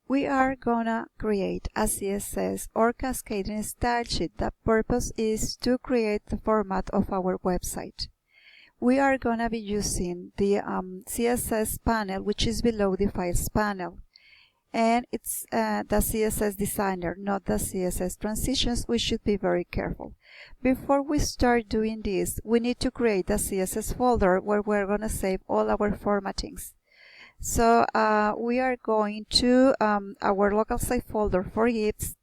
We are gonna create a CSS or cascading style sheet. The purpose is to create the format of our website. We are gonna be using the CSS panel, which is below the files panel. And it's the CSS designer, not the CSS transitions. We should be very careful. Before we start doing this, we need to create a CSS folder where we're gonna save all our formattings. So we are going to our local site folder for GIFs,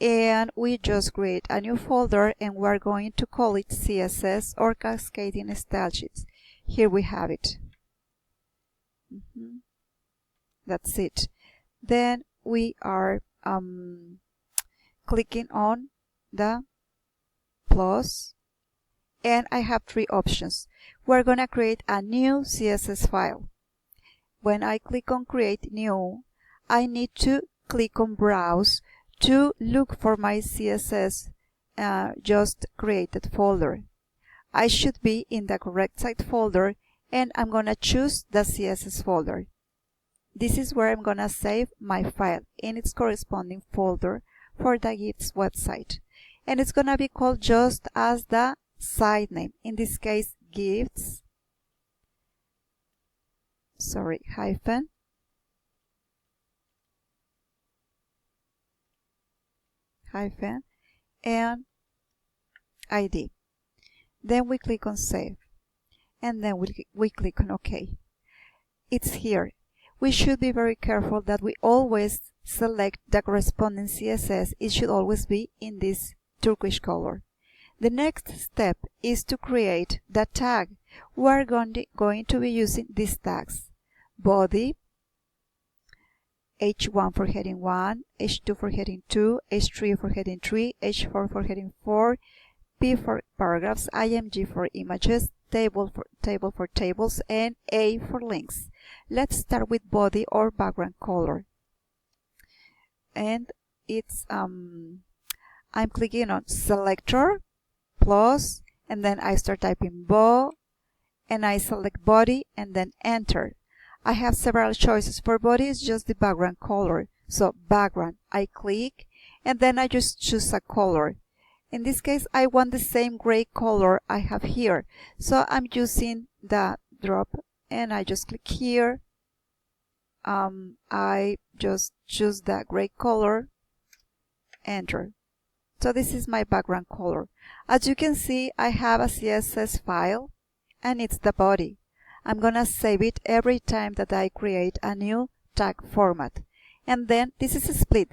and we just create a new folder and we're going to call it CSS or Cascading Style Sheets. Here we have it. That's it. Then we are clicking on the plus, and I have three options. We're going to create a new CSS file. When I click on create new, I need to click on browse to look for my CSS just created folder. I should be in the correct site folder, and I'm going to choose the CSS folder. This is where I'm going to save my file in its corresponding folder for the GIFs website. And it's going to be called just as the site name. In this case, GIFs, hyphen, and ID. Then we click on save. And then we click on OK. It's here. We should be very careful that we always select the corresponding CSS. It should always be in this turquoise color. The next step is to create the tag. We're going to be using these tags: body, H1 for heading 1, H2 for heading 2, H3 for heading 3, H4 for heading 4, P for paragraphs, IMG for images, table for tables, and A for links. Let's start with body or background color. And it's I'm clicking on selector plus, and then I start typing bo, and I select body and then enter. I have several choices. For body is just the background color. So background, I click, and then I just choose a color. In this case, I want the same gray color I have here. So I'm using the drop, and I just click here. I just choose the gray color, enter. So this is my background color. As you can see, I have a CSS file, and it's the body. I'm gonna save it every time that I create a new tag format. And then this is a split.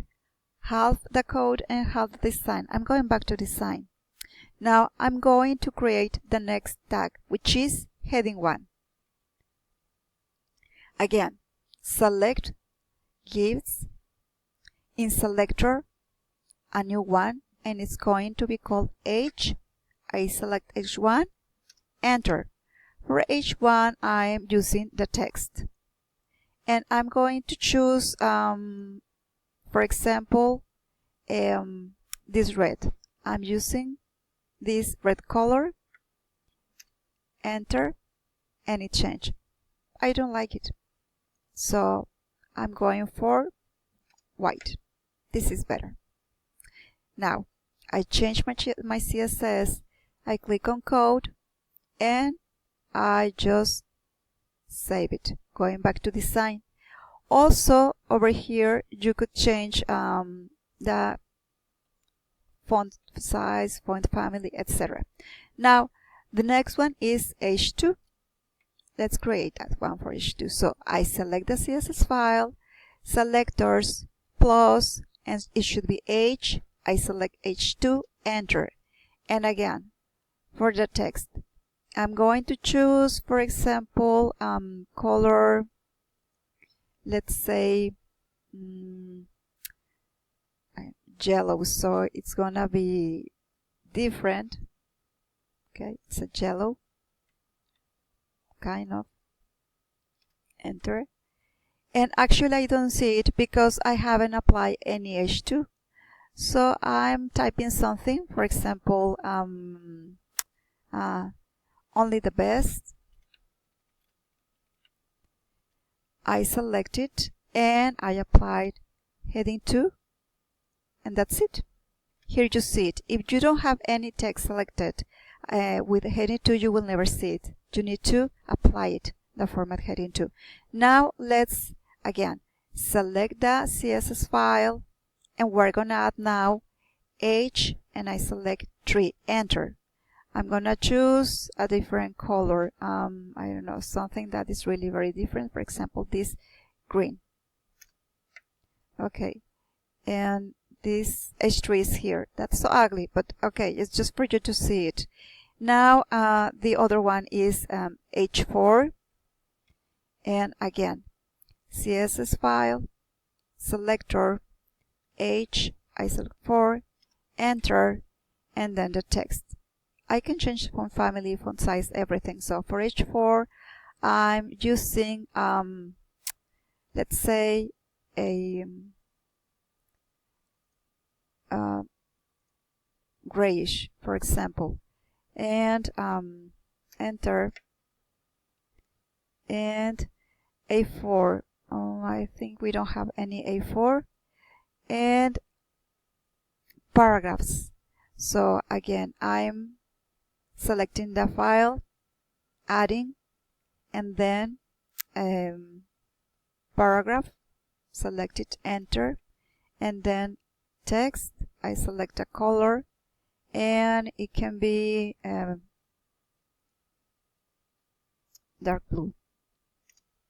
Half the code and half the design. I'm going back to design. Now I'm going to create the next tag, which is heading 1. Again, select GIFs, in selector, a new one, and it's going to be called H. I select H1, enter. For H1, I am using the text. And I'm going to choose, for example, this red. I'm using this red color, enter, and it changed. I don't like it. So I'm going for white. This is better. Now, I change my CSS, I click on code, and I just save it. Going back to design. Also, over here, you could change the font size, font family, etc. Now, the next one is H2. Let's create that one for H2. So I select the CSS file, selectors, plus, and it should be H. I select H2, enter. And again, for the text, I'm going to choose, for example, color, let's say yellow, so it's gonna be different. Okay, it's a yellow, kind of, enter. And actually I don't see it because I haven't applied any H2. So I'm typing something, for example, only the best. I select it and I applied heading 2, and that's it. Here you see it. If you don't have any text selected with heading 2, you will never see it. You need to apply it, the format heading 2. Now let's again select the CSS file, and we're gonna add now H, and I select 3, enter. I'm gonna choose a different color. I don't know, something that is really very different. For example, this green. Okay, and this H3 is here. That's so ugly, but okay, it's just for you to see it. Now the other one is H4, and again CSS file, selector, H, I select 4, enter, and then the text. I can change font family, font size, everything. So for H4, I'm using, let's say, a grayish, for example, and enter, and A4. Oh, I think we don't have any A4, and paragraphs. So again, I'm selecting the file, adding, and then paragraph, select it, enter, and then text, I select a color, and it can be dark blue,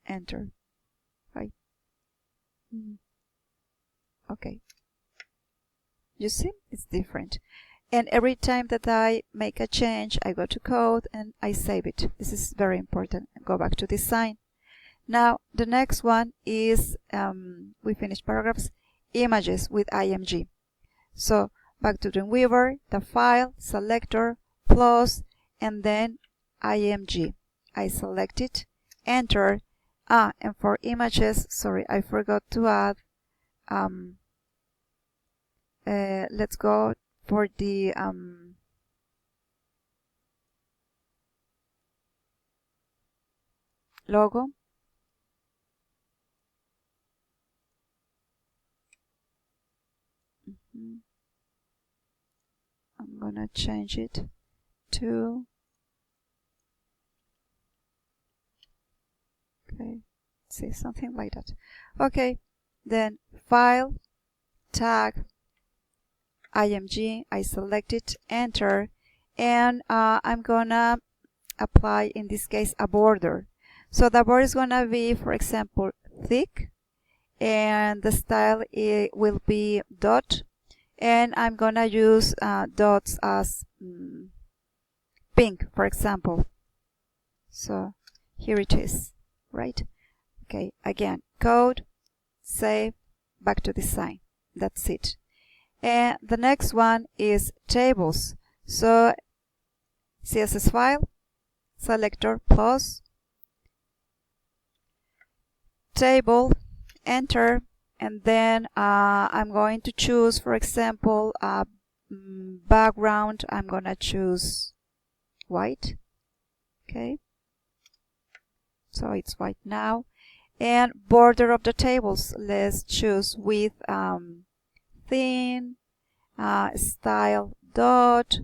enter, right? Okay, you see, it's different. And every time that I make a change, I go to code and I save it. This is very important. Go back to design. Now, the next one is, we finished paragraphs, images with IMG. So, back to Dreamweaver, the file, selector, plus, and then IMG. I select it, enter. And for images, sorry, I forgot to add, let's go for the logo. I'm gonna change it to, okay, see, something like that. Okay, then file, tag, IMG, I select it, enter, and I'm gonna apply, in this case, a border. So the border is gonna be, for example, thick, and the style will be dot, and I'm gonna use dots as pink, for example. So here it is, right? Okay, again, code, save, back to design. That's it. And the next one is tables. So CSS file, selector, plus, table, enter, and then I'm going to choose, for example, background. I'm gonna choose white. Okay, so it's white now. And border of the tables, let's choose with thin, style, dot,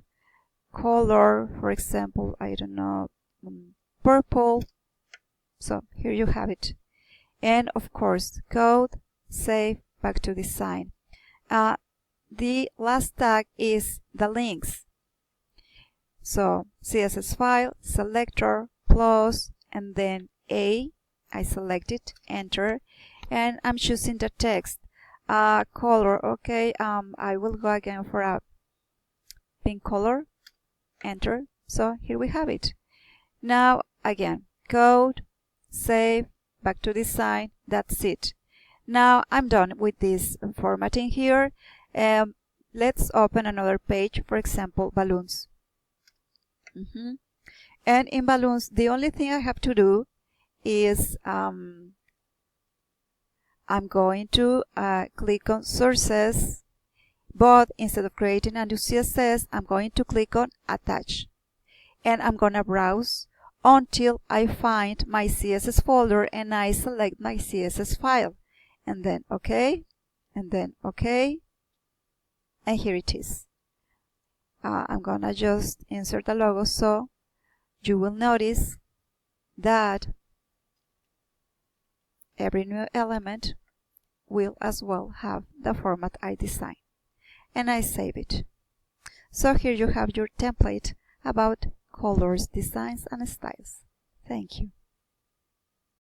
color, for example, I don't know, purple. So here you have it. And of course, code, save, back to design. The last tag is the links. So CSS file, selector, plus, and then A, I select it, enter, and I'm choosing the text. Color, okay, I will go again for a pink color, enter. So here we have it. Now again, code, save, back to design, that's it. Now I'm done with this formatting here. Let's open another page, for example, balloons. And in balloons, the only thing I have to do is I'm going to click on sources, but instead of creating a new CSS, I'm going to click on attach, and I'm gonna browse until I find my CSS folder and I select my CSS file, and then okay, and then OK, and here it is. I'm gonna just insert the logo, so you will notice that every new element will as well have the format I designed, and I save it. So here you have your template about colors, designs, and styles. Thank you.